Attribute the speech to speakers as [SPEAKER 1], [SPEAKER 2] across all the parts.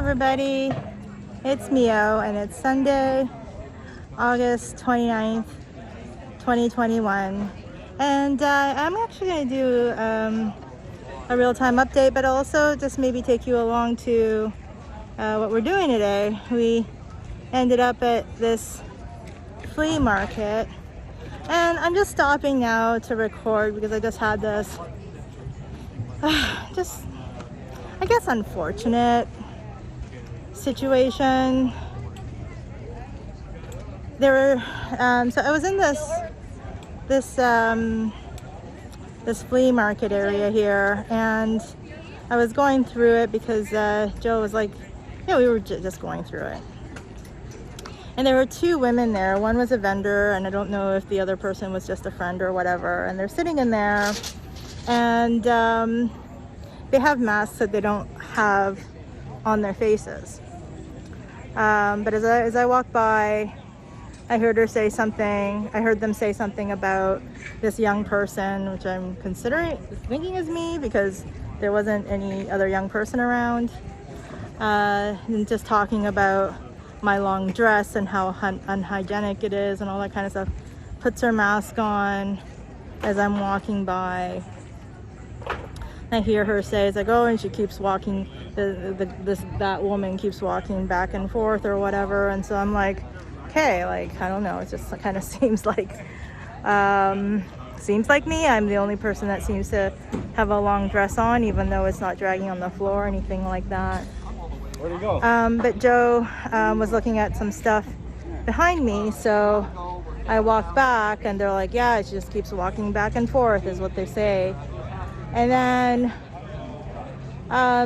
[SPEAKER 1] everybody, it's Mio and it's Sunday, August 29th, 2021, and I'm actually going to do a real-time update, but also just maybe take you along to what we're doing today. We ended up at this flea market, and I'm just stopping now to record because I just had this just, I guess, unfortunate situation. There were so I was in this flea market area here, and I was going through it because Joe was like, yeah, we were just going through it, and there were two women there. One was a vendor, and I don't know if the other person was just a friend or whatever, and they're sitting in there, and they have masks that they don't have on their faces. But as I walked by, I heard them say something about this young person, which I'm thinking is me, because there wasn't any other young person around, and just talking about my long dress and how unhygienic it is and all that kind of stuff. Puts her mask on as I'm walking by. I hear her say, it's like, oh, and she keeps walking, that woman keeps walking back and forth or whatever, and so I'm like, okay, like, I don't know, it just kind of seems like me. I'm the only person that seems to have a long dress on, even though it's not dragging on the floor or anything like that.
[SPEAKER 2] Where'd he go?
[SPEAKER 1] But Joe was looking at some stuff behind me, so I walk back, and they're like, yeah, she just keeps walking back and forth, is what they say. And then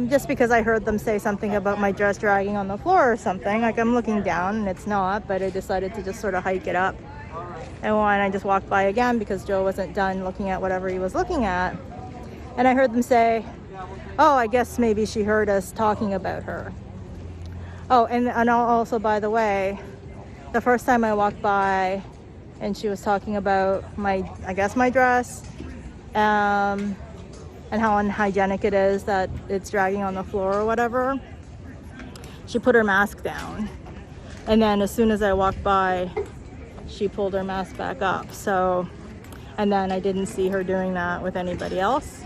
[SPEAKER 1] just because I heard them say something about my dress dragging on the floor or something, like, I'm looking down and it's not, but I decided to just sort of hike it up. And when I just walked by again because Joe wasn't done looking at whatever he was looking at, and I heard them say, oh, I guess maybe she heard us talking about her. Oh, and also, by the way, the first time I walked by and she was talking about my dress, and how unhygienic it is that it's dragging on the floor or whatever, she put her mask down, and then as soon as I walked by, she pulled her mask back up. So, and then I didn't see her doing that with anybody else.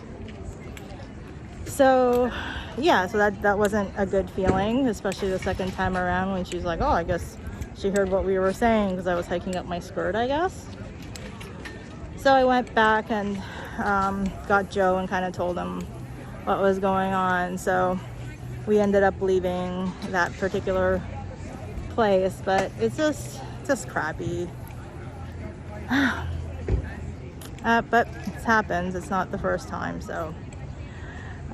[SPEAKER 1] So yeah, so that wasn't a good feeling, especially the second time around when she's like, oh, I guess she heard what we were saying, because I was hiking up my skirt, I guess. So I went back and got Joe and kind of told him what was going on. So we ended up leaving that particular place, but it's just crappy. But it happens. It's not the first time. So,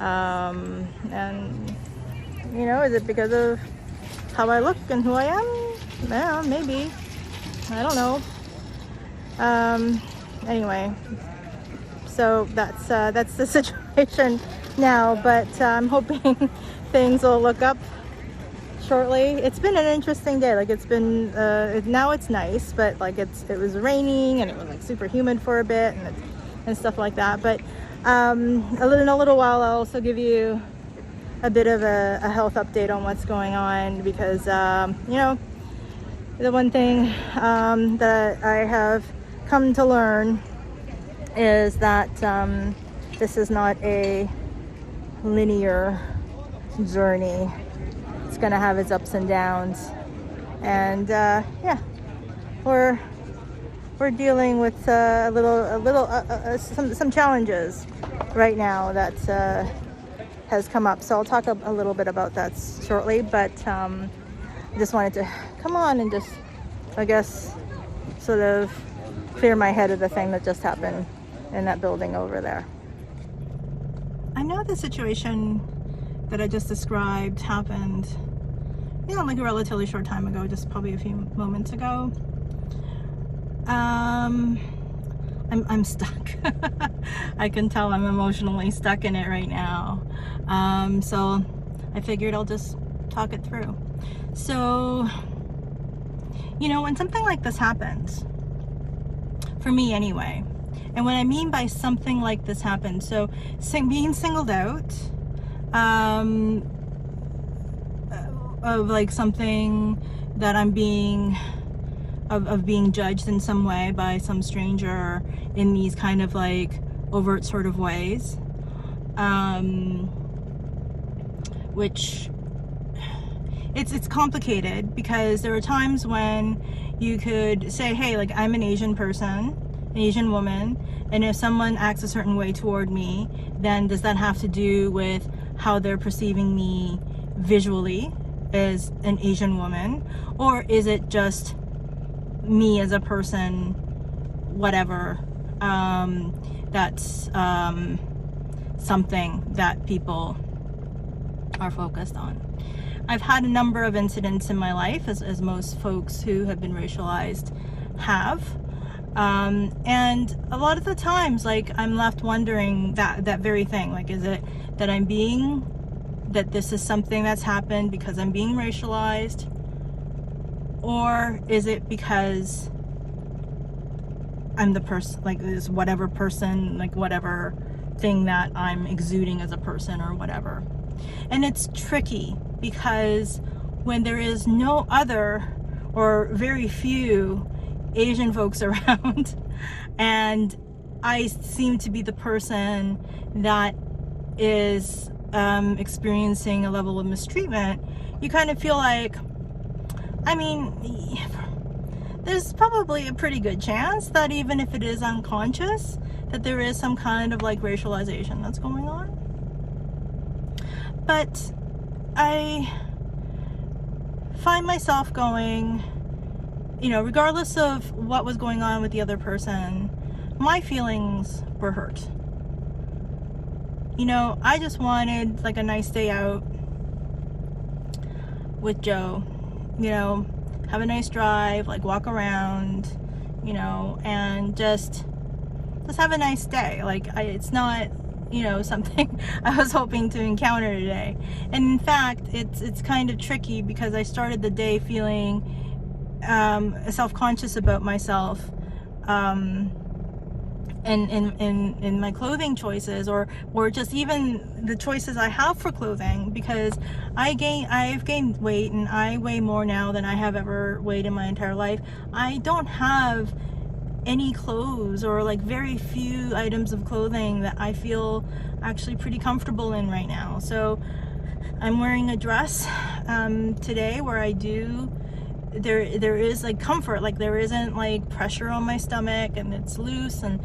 [SPEAKER 1] and you know, is it because of how I look and who I am? Yeah, maybe. I don't know. Anyway. So that's the situation now, but I'm hoping things will look up shortly. It's been an interesting day. Like, it's been now it's nice, but like it was raining and it was like super humid for a bit and stuff like that. But in a little while, I'll also give you a bit of a health update on what's going on, because you know, the one thing that I have come to learn is that this is not a linear journey. It's gonna have its ups and downs, and yeah, we're dealing with some challenges right now that has come up. So I'll talk a little bit about that shortly, but I just wanted to come on and just, I guess, sort of clear my head of the thing that just happened in that building over there. I know the situation that I just described happened, you know, like a relatively short time ago, just probably a few moments ago. I'm stuck. I can tell I'm emotionally stuck in it right now. So I figured I'll just talk it through. So, you know, when something like this happens, for me anyway, and what I mean by something like this happens, so being singled out of like something that I'm being of being judged in some way by some stranger in these kind of like overt sort of ways, which it's complicated, because there are times when you could say, hey, like, I'm an Asian person, an Asian woman, and if someone acts a certain way toward me, then does that have to do with how they're perceiving me visually as an Asian woman, or is it just me as a person, whatever, that's something that people are focused on. I've had a number of incidents in my life, as most folks who have been racialized have, and a lot of the times, like, I'm left wondering that very thing, like, is it that that this is something that's happened because I'm being racialized, or is it because I'm the person, like, this whatever person, like whatever thing that I'm exuding as a person or whatever. And it's tricky, because when there is no other or very few Asian folks around, and I seem to be the person that is experiencing a level of mistreatment, you kind of feel like, I mean, there's probably a pretty good chance that even if it is unconscious, that there is some kind of like racialization that's going on. But I find myself going, you know, regardless of what was going on with the other person, my feelings were hurt. You know, I just wanted like a nice day out with Joe, you know, have a nice drive, like walk around, you know, and just have a nice day. Like, it's not, you know, something I was hoping to encounter today. And in fact, it's kind of tricky, because I started the day feeling self-conscious about myself, in my clothing choices, or just even the choices I have for clothing, because I've gained weight, and I weigh more now than I have ever weighed in my entire life. I don't have any clothes, or like very few items of clothing that I feel actually pretty comfortable in right now. So I'm wearing a dress today where there is like comfort, like there isn't like pressure on my stomach, and it's loose, and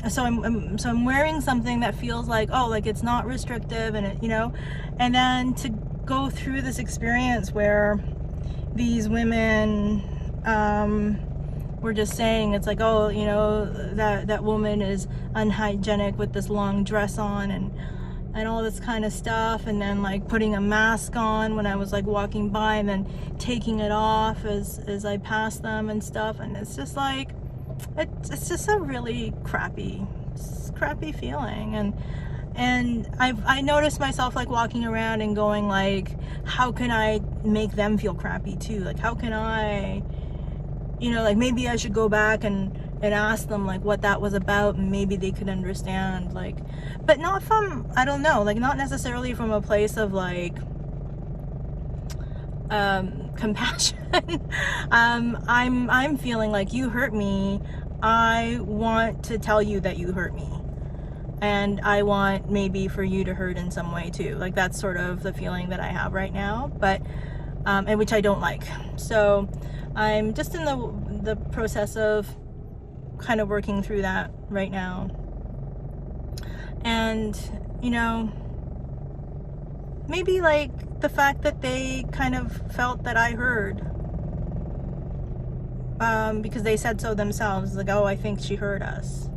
[SPEAKER 1] so I'm wearing something that feels like, oh, like it's not restrictive, and it, you know. And then to go through this experience where these women were just saying, it's like, oh, you know, that woman is unhygienic with this long dress on, and all this kind of stuff, and then like putting a mask on when I was like walking by, and then taking it off as I passed them and stuff. And it's just like, it's just a really crappy feeling. And I noticed myself like walking around and going like, how can I make them feel crappy too? Like, how can I, you know, like maybe I should go back and ask them like what that was about, and maybe they could understand, like, but not from, I don't know, like not necessarily from a place of like compassion. I'm feeling like, you hurt me, I want to tell you that you hurt me, and I want maybe for you to hurt in some way too. Like, that's sort of the feeling that I have right now, but and which I don't like. So I'm just in the process of kind of working through that right now. And, you know, maybe like the fact that they kind of felt that I heard, because they said so themselves, like, oh, I think she heard us.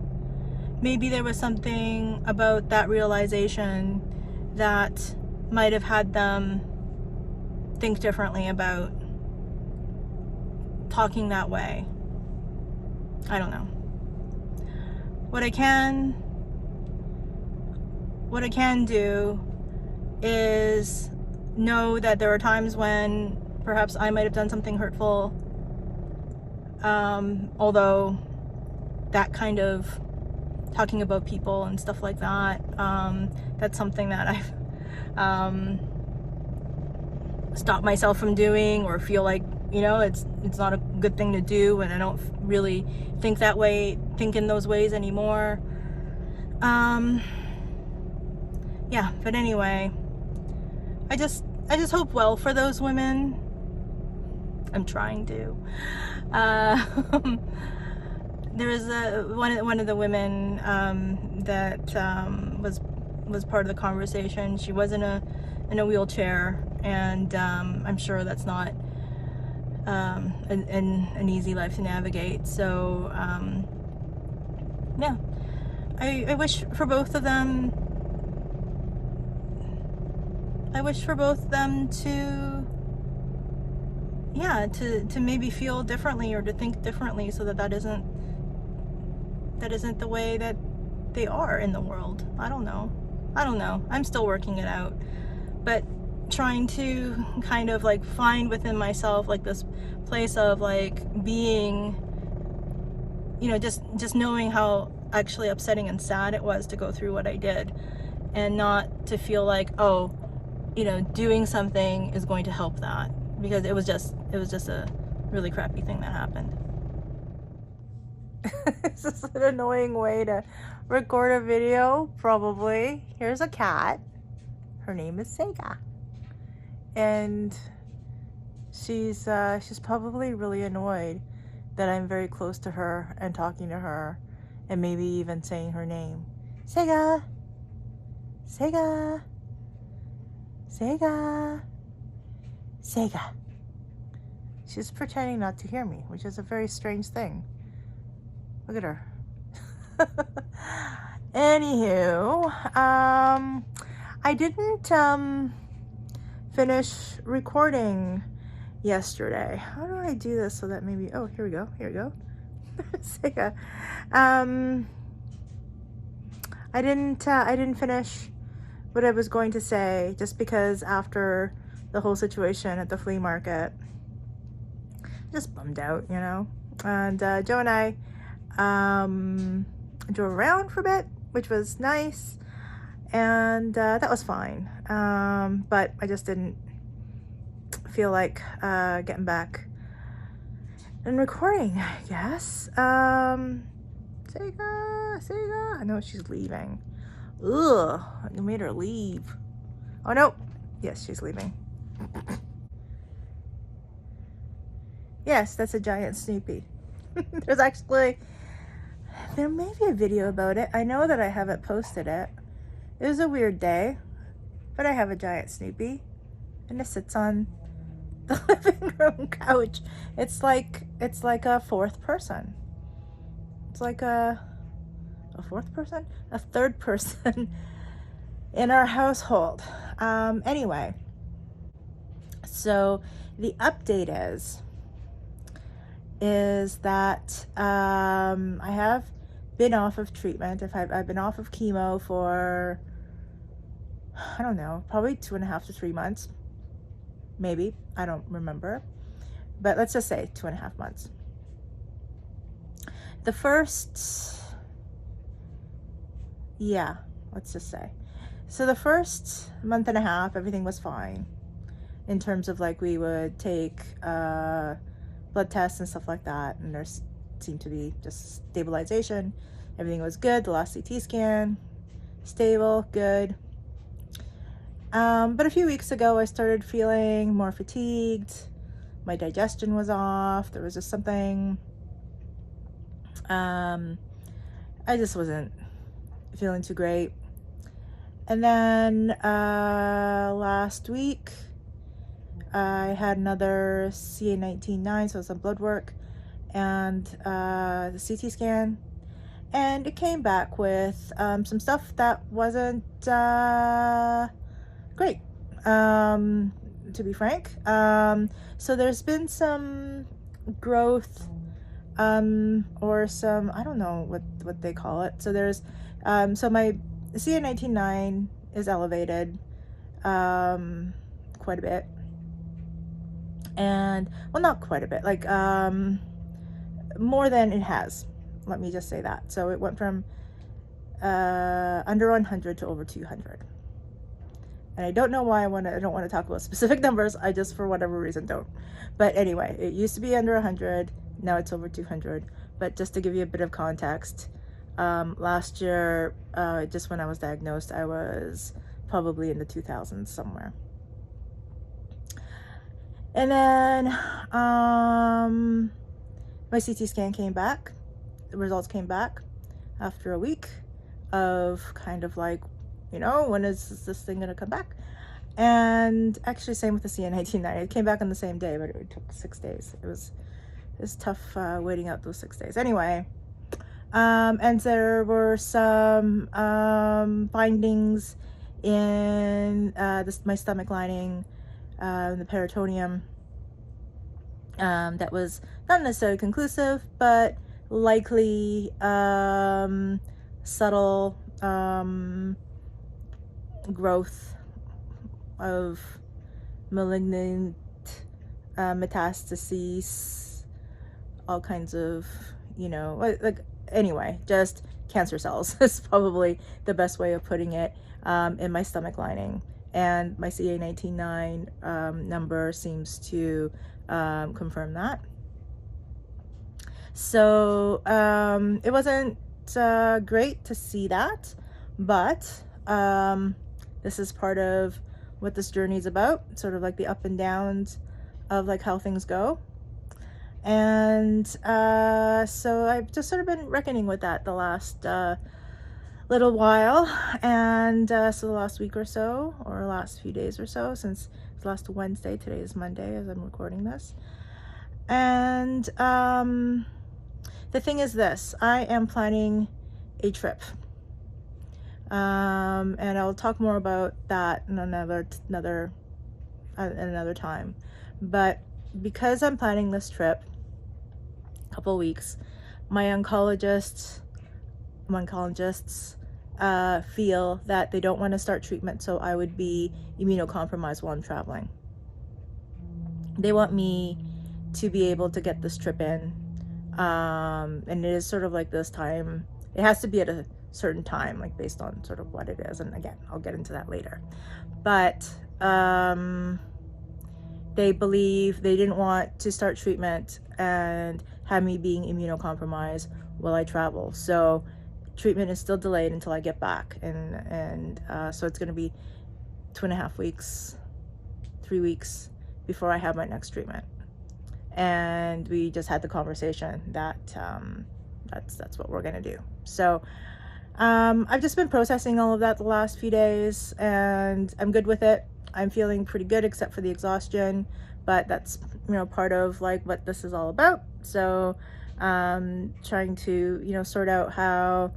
[SPEAKER 1] Maybe there was something about that realization that might have had them think differently about talking that way. I don't know. What I can do is know that there are times when perhaps I might have done something hurtful, although that kind of talking about people and stuff like that, that's something that I've stop myself from doing, or feel like, you know, it's not a good thing to do, and I don't really think in those ways anymore. Yeah, but anyway, I just hope well for those women. I'm trying to. There was one of the women that was part of the conversation. She was in a wheelchair, and I'm sure that's not an easy life to navigate. So yeah, I wish for both of them. I wish for both of them to, yeah, to maybe feel differently, or to think differently, so that isn't the way that they are in the world. I don't know. I'm still working it out, but trying to kind of like find within myself like this place of like being, you know, just knowing how actually upsetting and sad it was to go through what I did, and not to feel like, oh, you know, doing something is going to help that, because it was just a really crappy thing that happened. This is an annoying way to record a video, probably. Here's a cat. Her name is Sega, and she's probably really annoyed that I'm very close to her and talking to her, and maybe even saying her name. Sega, Sega, Sega, Sega. She's pretending not to hear me, which is a very strange thing. Look at her. Anywho, I didn't finish recording yesterday. How do I do this so that maybe, oh, here we go. Sega. I didn't finish what I was going to say, just because after the whole situation at the flea market, just bummed out, you know. And Joe and I drove around for a bit, which was nice, and that was fine. But I just didn't feel like getting back and recording, I guess. Sega. I know she's leaving. Ugh, you made her leave. Oh no. Yes, she's leaving. Yes, that's a giant Snoopy. There may be a video about it. I know that I haven't posted it. It was a weird day, but I have a giant Snoopy, and it sits on the living room couch. It's like a fourth person. It's like a fourth person? A third person in our household. Anyway, so the update is that I have been off of treatment. I've been off of chemo for, I don't know, probably 2.5 to 3 months. Maybe. I don't remember. But let's just say 2.5 months. The first, yeah, let's just say. So the first month and a half, everything was fine. In terms of like, we would take blood tests and stuff like that, and there seemed to be just stabilization. Everything was good. The last CT scan, stable, good. But a few weeks ago, I started feeling more fatigued. My digestion was off. There was just something. I just wasn't feeling too great. And then last week, I had another CA19-9, so some blood work, and the CT scan, and it came back with some stuff that wasn't great, to be frank. So there's been some growth, or some, I don't know what they call it. So there's so my CA19-9 is elevated quite a bit. And, well, not quite a bit, like more than it has, let me just say that. So it went from under 100 to over 200. And I don't know why I don't want to talk about specific numbers. I just, for whatever reason, don't. But anyway, it used to be under 100. Now it's over 200. But just to give you a bit of context, last year, just when I was diagnosed, I was probably in the 2000s somewhere. And then my CT scan came back. The results came back after a week of kind of like, you know, when is this thing gonna come back? And actually, same with the CA19-9. It came back on the same day, but it took 6 days. It was tough waiting out those 6 days. Anyway, and there were some findings in my stomach lining, the peritoneum, that was not necessarily conclusive, but likely subtle growth of malignant metastases, all kinds of, you know, like anyway, just cancer cells is probably the best way of putting it, in my stomach lining. And my CA19-9 number seems to confirm that. So it wasn't great to see that, but this is part of what this journey is about, sort of like the up and downs of like how things go. And so I've just sort of been reckoning with that the last little while, and so the last week or so, or last few days or so, since it's last Wednesday, today is Monday as I'm recording this. And the thing is this, I am planning a trip, and I'll talk more about that in another time. But because I'm planning this trip, a couple of weeks, my oncologists feel that they don't want to start treatment, so I would be immunocompromised while I'm traveling. They want me to be able to get this trip in, and it is sort of like this time. It has to be at a certain time, like based on sort of what it is. And again, I'll get into that later. But they believe they didn't want to start treatment and have me being immunocompromised while I travel. So treatment is still delayed until I get back. And so it's going to be 2.5 weeks, 3 weeks before I have my next treatment. And we just had the conversation that that's what we're going to do. So I've just been processing all of that the last few days, and I'm good with it. I'm feeling pretty good except for the exhaustion, but that's, you know, part of like what this is all about. So trying to, you know, sort out how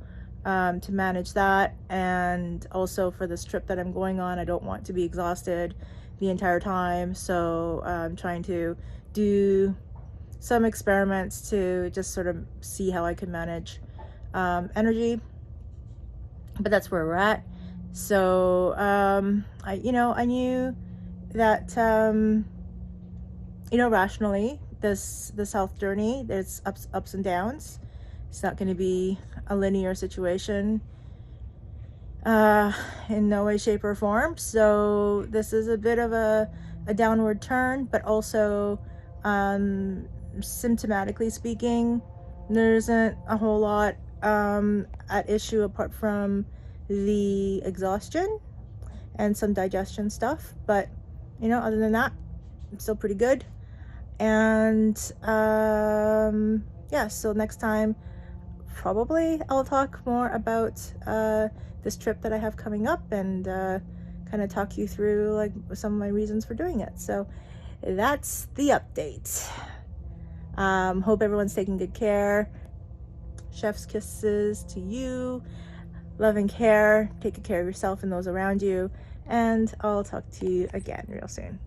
[SPEAKER 1] to manage that. And also for this trip that I'm going on, I don't want to be exhausted the entire time. So I'm trying to do some experiments to just sort of see how I can manage energy. But that's where we're at. So I knew that rationally this health journey, there's ups and downs. It's not going to be a linear situation in no way, shape, or form. So this is a bit of a downward turn, but also symptomatically speaking, there isn't a whole lot at issue apart from the exhaustion and some digestion stuff. But other than that, it's still pretty good. And yeah, so next time probably I'll talk more about this trip that I have coming up, and kind of talk you through like some of my reasons for doing it. So that's the update. Hope everyone's taking good care. Chef's kisses to you. Love and care. Take good care of yourself and those around you. And I'll talk to you again real soon.